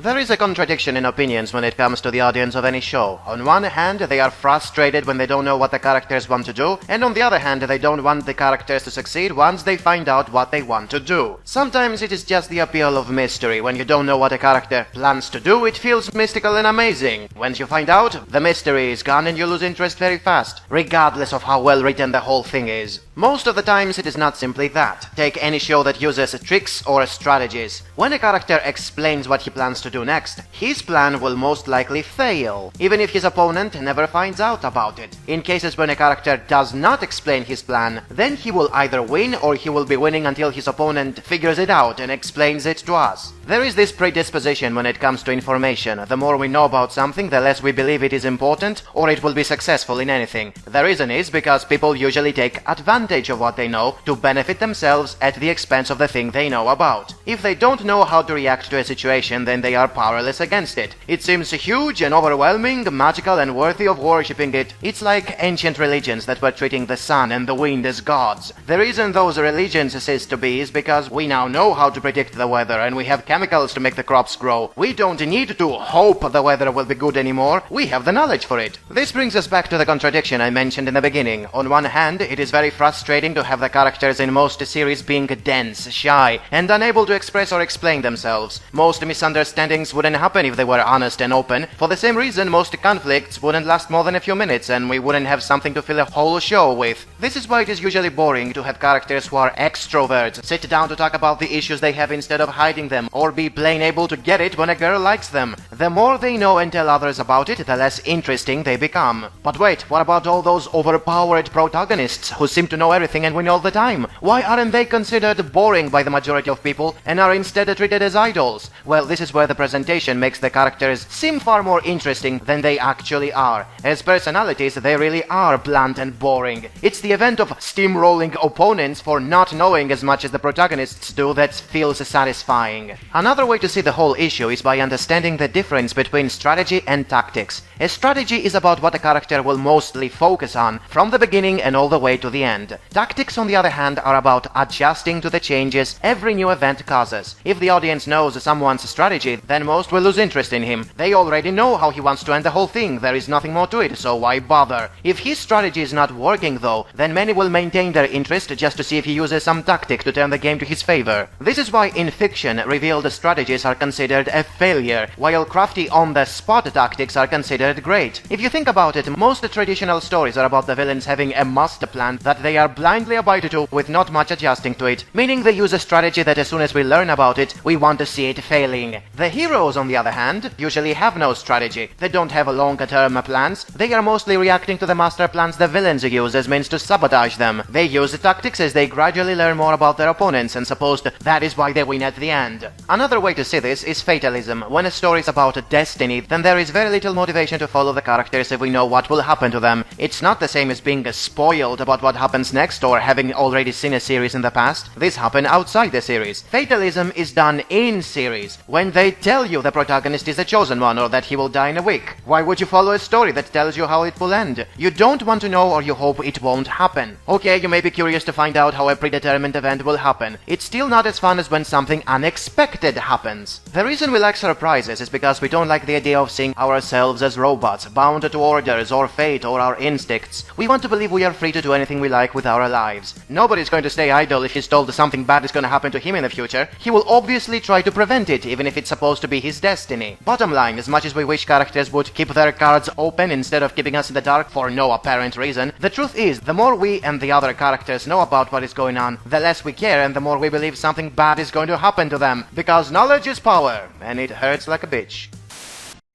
There is a contradiction in opinions when it comes to the audience of any show. On one hand, they are frustrated when they don't know what the characters want to do, and on the other hand, they don't want the characters to succeed once they find out what they want to do. Sometimes it is just the appeal of mystery. When you don't know what a character plans to do, it feels mystical and amazing. Once you find out, the mystery is gone and you lose interest very fast, regardless of how well written the whole thing is. Most of the times it is not simply that. Take any show that uses tricks or strategies. When a character explains what he plans to do next, his plan will most likely fail, even if his opponent never finds out about it. In cases when a character does not explain his plan, then he will either win or he will be winning until his opponent figures it out and explains it to us. There is this predisposition when it comes to information. The more we know about something, the less we believe it is important or it will be successful in anything. The reason is because people usually take advantage of what they know to benefit themselves at the expense of the thing they know about. If they don't know how to react to a situation, then they are powerless against it. It seems huge and overwhelming, magical and worthy of worshipping it. It's like ancient religions that were treating the sun and the wind as gods. The reason those religions cease to be is because we now know how to predict the weather and we have chemicals to make the crops grow. We don't need to hope the weather will be good anymore. We have the knowledge for it. This brings us back to the contradiction I mentioned in the beginning. On one hand, it is very frustrating to have the characters in most series being dense, shy, and unable to express or explain themselves. Most misunderstandings wouldn't happen if they were honest and open. For the same reason, most conflicts wouldn't last more than a few minutes and we wouldn't have something to fill a whole show with. This is why it is usually boring to have characters who are extroverts sit down to talk about the issues they have instead of hiding them, or be plain able to get it when a girl likes them. The more they know and tell others about it, the less interesting they become. But wait, what about all those overpowered protagonists who seem to know everything and win all the time? Why aren't they considered boring by the majority of people and are instead treated as idols? Well, this is where the presentation makes the characters seem far more interesting than they actually are. As personalities, they really are bland and boring. It's the event of steamrolling opponents for not knowing as much as the protagonists do that feels satisfying. Another way to see the whole issue is by understanding the difference between strategy and tactics. A strategy is about what a character will mostly focus on from the beginning and all the way to the end. Tactics, on the other hand, are about adjusting to the changes every new event causes. If the audience knows someone's strategy, then most will lose interest in him. They already know how he wants to end the whole thing, there is nothing more to it, so why bother? If his strategy is not working though, then many will maintain their interest just to see if he uses some tactic to turn the game to his favor. This is why in fiction, revealed strategies are considered a failure, while crafty on-the-spot tactics are considered great. If you think about it, most traditional stories are about the villains having a master plan that they are blindly abided to with not much adjusting to it, meaning they use a strategy that as soon as we learn about it, we want to see it failing. The heroes, on the other hand, usually have no strategy. They don't have longer-term plans. They are mostly reacting to the master plans the villains use as means to sabotage them. They use the tactics as they gradually learn more about their opponents, and supposed that is why they win at the end. Another way to see this is fatalism. When a story is about destiny, then there is very little motivation to follow the characters if we know what will happen to them. It's not the same as being spoiled about what happens next or having already seen a series in the past. This happened outside the series. Fatalism is done in series, when they tell you the protagonist is the chosen one or that he will die in a week. Why would you follow a story that tells you how it will end? You don't want to know, or you hope it won't happen. Okay, you may be curious to find out how a predetermined event will happen. It's still not as fun as when something unexpected happens. The reason we like surprises is because we don't like the idea of seeing ourselves as robots, bound to orders or fate or our instincts. We want to believe we are free to do anything we like with our lives. Nobody's going to stay idle if he's told something bad is going to happen to him in the future. He will obviously try to prevent it, even if it's supposed to be his destiny. Bottom line, as much as we wish characters would keep their cards open instead of keeping us in the dark for no apparent reason, the truth is, the more we and the other characters know about what is going on, the less we care and the more we believe something bad is going to happen to them. Because knowledge is power, and it hurts like a bitch.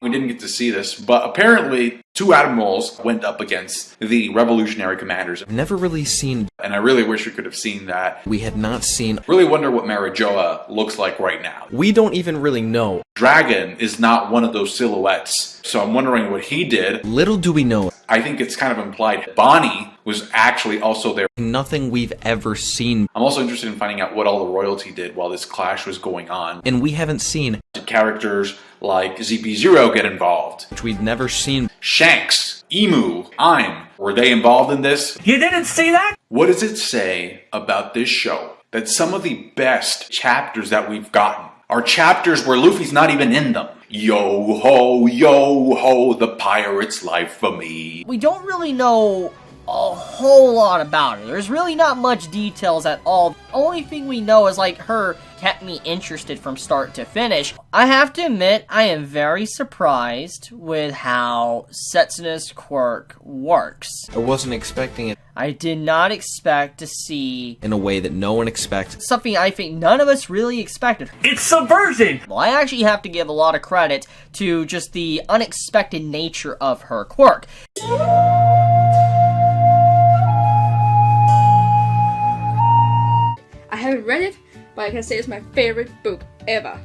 We didn't get to see this, but apparently two admirals went up against the revolutionary commanders. I've never really seen, and I really wish we could have seen that. we had not seen, Really wonder what Marijoa looks like right now. we don't even really know. Dragon is not one of those silhouettes, so I'm wondering what he did. Little do we know, I think it's kind of implied Bonnie was actually also there. nothing we've ever seen, I'm also interested in finding out what all the royalty did while this clash was going on. and we haven't seen, Did characters like ZP0 get involved? which we've never seen. Shanks, Emu, were they involved in this? You didn't see that? What does it say about this show that some of the best chapters that we've gotten are chapters where Luffy's not even in them. Yo ho, the pirate's life for me. We don't really know a whole lot about her. There's really not much details at all. The only thing we know is like her kept me interested from start to finish. I have to admit, I am very surprised with how Setsuna's quirk works. I wasn't expecting it I did not expect to see in a way that no one expects. something I think none of us really expected. It's subversion! Well, I actually have to give a lot of credit to just the unexpected nature of her quirk. I haven't read it, but I can say it's my favorite book ever.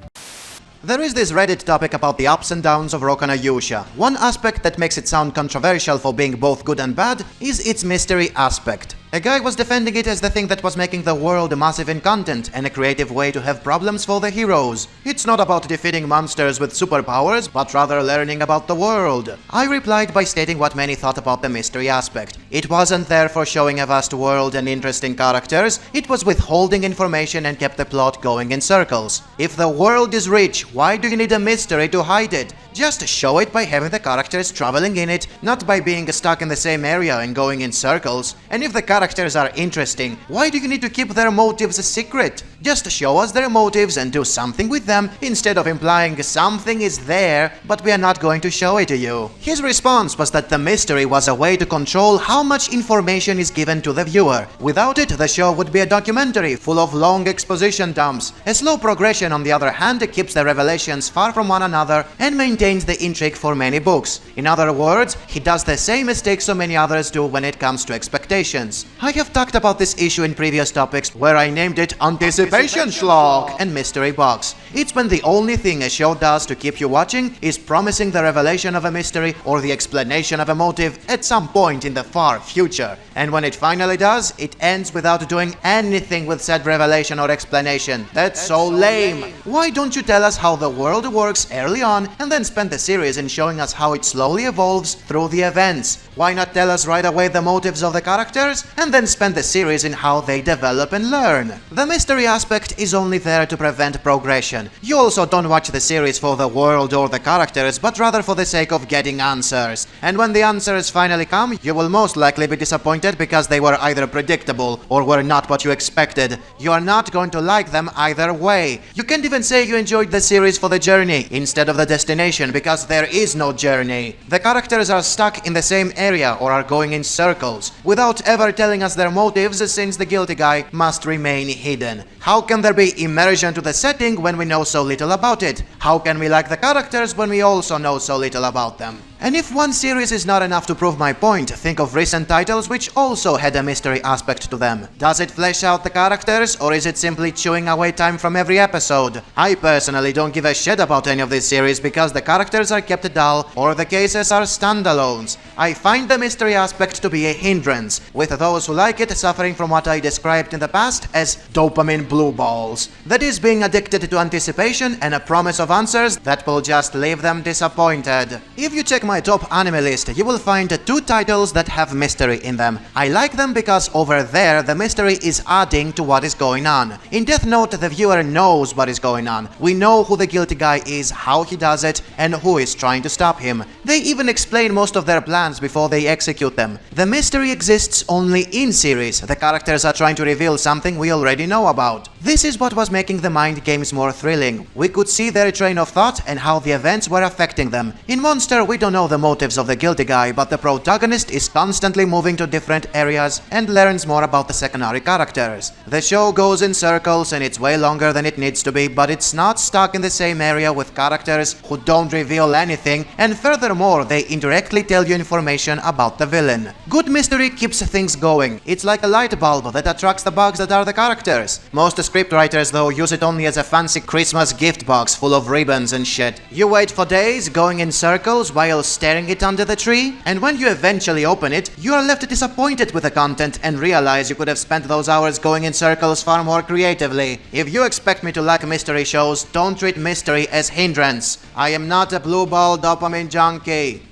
There is this Reddit topic about the ups and downs of Rokana Yusha. One aspect that makes it sound controversial for being both good and bad is its mystery aspect. A guy was defending it as the thing that was making the world massive in content and a creative way to have problems for the heroes. It's not about defeating monsters with superpowers, but rather learning about the world. I replied by stating what many thought about the mystery aspect. It wasn't there for showing a vast world and interesting characters, it was withholding information and kept the plot going in circles. If the world is rich, why do you need a mystery to hide it? Just show it by having the characters traveling in it, not by being stuck in the same area and going in circles. And if the characters are interesting, why do you need to keep their motives a secret? Just show us their motives and do something with them, instead of implying something is there, but we are not going to show it to you. His response was that the mystery was a way to control how much information is given to the viewer. Without it, the show would be a documentary full of long exposition dumps. A slow progression, on the other hand, keeps the revelations far from one another and maintains the intrigue for many books. In other words, he does the same mistake so many others do when it comes to expectations. I have talked about this issue in previous topics, where I named it Anticipation Schlock and Mystery Box. It's when the only thing a show does to keep you watching is promising the revelation of a mystery or the explanation of a motive at some point in the far future. And when it finally does, it ends without doing anything with said revelation or explanation. That's so lame. Why don't you tell us how the world works early on and then spend the series in showing us how it slowly evolves through the events? Why not tell us right away the motives of the characters and then spend the series in how they develop and learn? The mystery aspect is only there to prevent progression. You also don't watch the series for the world or the characters, but rather for the sake of getting answers. And when the answers finally come, you will most likely be disappointed because they were either predictable or were not what you expected. You are not going to like them either way. You can't even say you enjoyed the series for the journey instead of the destination, because there is no journey. The characters are stuck in the same area or are going in circles, without ever telling us their motives, since the guilty guy must remain hidden. How can there be immersion to the setting when we know so little about it? How can we like the characters when we also know so little about them? And if one series is not enough to prove my point, think of recent titles which also had a mystery aspect to them. Does it flesh out the characters, or is it simply chewing away time from every episode? I personally don't give a shit about any of these series because the characters are kept dull or the cases are standalones. I find the mystery aspect to be a hindrance, with those who like it suffering from what I described in the past as dopamine blue balls. That is, being addicted to anticipation and a promise of answers that will just leave them disappointed. If you check my top anime list, you will find 2 titles that have mystery in them. I like them because over there the mystery is adding to what is going on. In Death Note, the viewer knows what is going on. We know who the guilty guy is, how he does it, and who is trying to stop him. They even explain most of their plans before they execute them. The mystery exists only in series. The characters are trying to reveal something we already know about. This is what was making the mind games more thrilling. We could see their train of thought and how the events were affecting them. In Monster, we don't know the motives of the guilty guy, but the protagonist is constantly moving to different areas and learns more about the secondary characters. The show goes in circles and it's way longer than it needs to be, but it's not stuck in the same area with characters who don't reveal anything, and furthermore, they indirectly tell you information about the villain. Good mystery keeps things going. It's like a light bulb that attracts the bugs that are the characters. Most scriptwriters, though, use it only as a fancy Christmas gift box full of ribbons and shit. You wait for days, going in circles while staring it under the tree, and when you eventually open it, you are left disappointed with the content and realize you could have spent those hours going in circles far more creatively. If you expect me to like mystery shows, don't treat mystery as hindrance. I am not a blue ball dopamine junkie.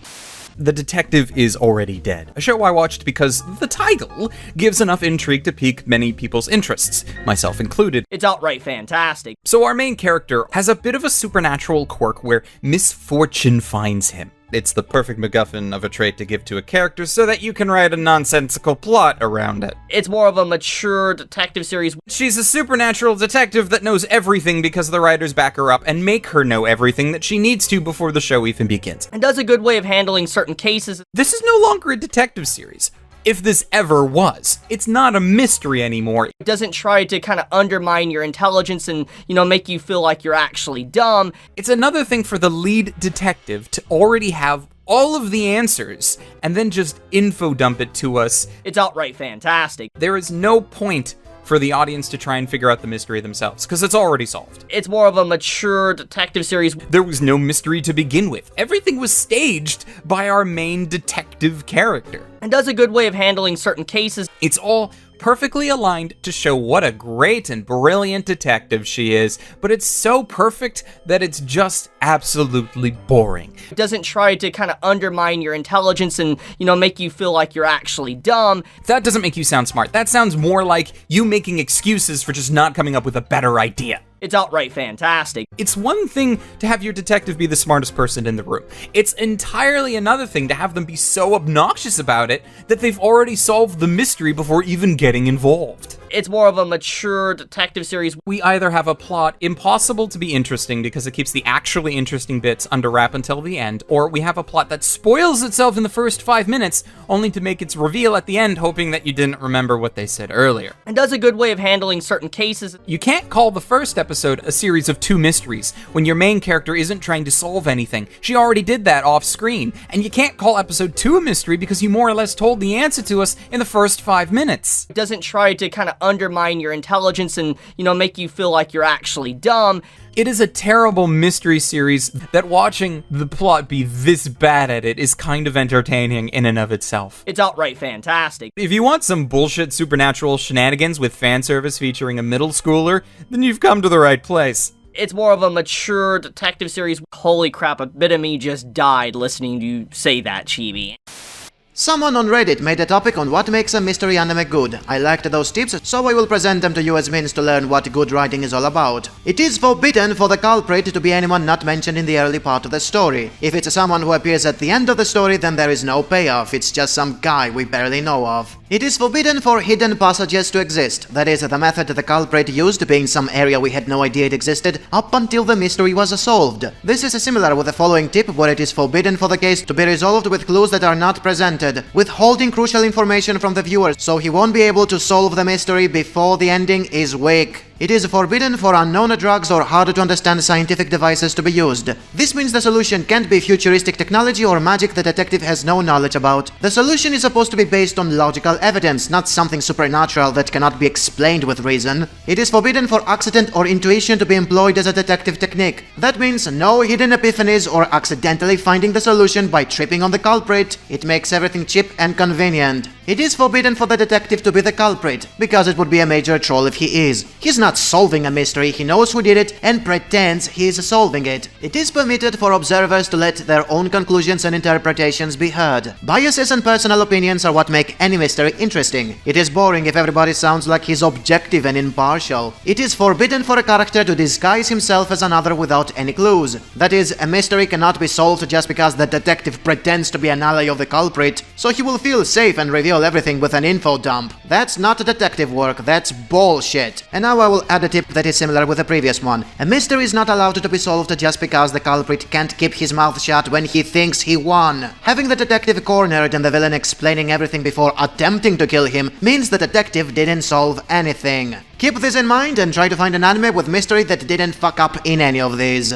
The Detective is Already Dead, a show I watched because the title gives enough intrigue to pique many people's interests, myself included. It's outright fantastic. So our main character has a bit of a supernatural quirk where misfortune finds him. It's the perfect MacGuffin of a trait to give to a character so that you can write a nonsensical plot around it. It's more of a mature detective series. She's a supernatural detective that knows everything because the writers back her up and make her know everything that she needs to before the show even begins. And does a good way of handling certain cases. This is no longer a detective series. If this ever was. It's not a mystery anymore. It doesn't try to kind of undermine your intelligence and, make you feel like you're actually dumb. It's another thing for the lead detective to already have all of the answers and then just info dump it to us. It's outright fantastic. There is no point for the audience to try and figure out the mystery themselves, because it's already solved. It's more of a mature detective series. There was no mystery to begin with. Everything was staged by our main detective character. And does a good way of handling certain cases. It's all perfectly aligned to show what a great and brilliant detective she is, but it's so perfect that it's just absolutely boring. It doesn't try to kind of undermine your intelligence and, make you feel like you're actually dumb. That doesn't make you sound smart. That sounds more like you making excuses for just not coming up with a better idea. It's outright fantastic. It's one thing to have your detective be the smartest person in the room. It's entirely another thing to have them be so obnoxious about it that they've already solved the mystery before even getting involved. It's more of a mature detective series. We either have a plot impossible to be interesting because it keeps the actually interesting bits under wrap until the end, or we have a plot that spoils itself in the first 5 minutes only to make its reveal at the end, hoping that you didn't remember what they said earlier. And does a good way of handling certain cases. You can't call the first episode a series of 2 mysteries when your main character isn't trying to solve anything. She already did that off screen. And you can't call episode 2 a mystery because you more or less told the answer to us in the first 5 minutes. It doesn't try to kind of undermine your intelligence and, make you feel like you're actually dumb. It is a terrible mystery series that watching the plot be this bad at it is kind of entertaining in and of itself. It's outright fantastic. If you want some bullshit supernatural shenanigans with fan service featuring a middle schooler, then you've come to the right place. It's more of a mature detective series. Holy crap, a bit of me just died listening to you say that, Chibi. Someone on Reddit made a topic on what makes a mystery anime good. I liked those tips, so I will present them to you as means to learn what good writing is all about. It is forbidden for the culprit to be anyone not mentioned in the early part of the story. If it's someone who appears at the end of the story, then there is no payoff, it's just some guy we barely know of. It is forbidden for hidden passages to exist, that is, the method the culprit used being some area we had no idea it existed, up until the mystery was solved. This is similar with the following tip, where it is forbidden for the case to be resolved with clues that are not presented, withholding crucial information from the viewer so he won't be able to solve the mystery before the ending is weak. It is forbidden for unknown drugs or hard-to-understand scientific devices to be used. This means the solution can't be futuristic technology or magic the detective has no knowledge about. The solution is supposed to be based on logical evidence, not something supernatural that cannot be explained with reason. It is forbidden for accident or intuition to be employed as a detective technique. That means no hidden epiphanies or accidentally finding the solution by tripping on the culprit. It makes everything cheap and convenient. It is forbidden for the detective to be the culprit, because it would be a major troll if he is. He's not solving a mystery, he knows who did it and pretends he's solving it. It is permitted for observers to let their own conclusions and interpretations be heard. Biases and personal opinions are what make any mystery interesting. It is boring if everybody sounds like he's objective and impartial. It is forbidden for a character to disguise himself as another without any clues. That is, a mystery cannot be solved just because the detective pretends to be an ally of the culprit, so he will feel safe and reveal everything with an info dump. That's not detective work, that's bullshit. And now I will add a tip that is similar with the previous one. A mystery is not allowed to be solved just because the culprit can't keep his mouth shut when he thinks he won. Having the detective cornered and the villain explaining everything before attempting to kill him means the detective didn't solve anything. Keep this in mind and try to find an anime with mystery that didn't fuck up in any of these.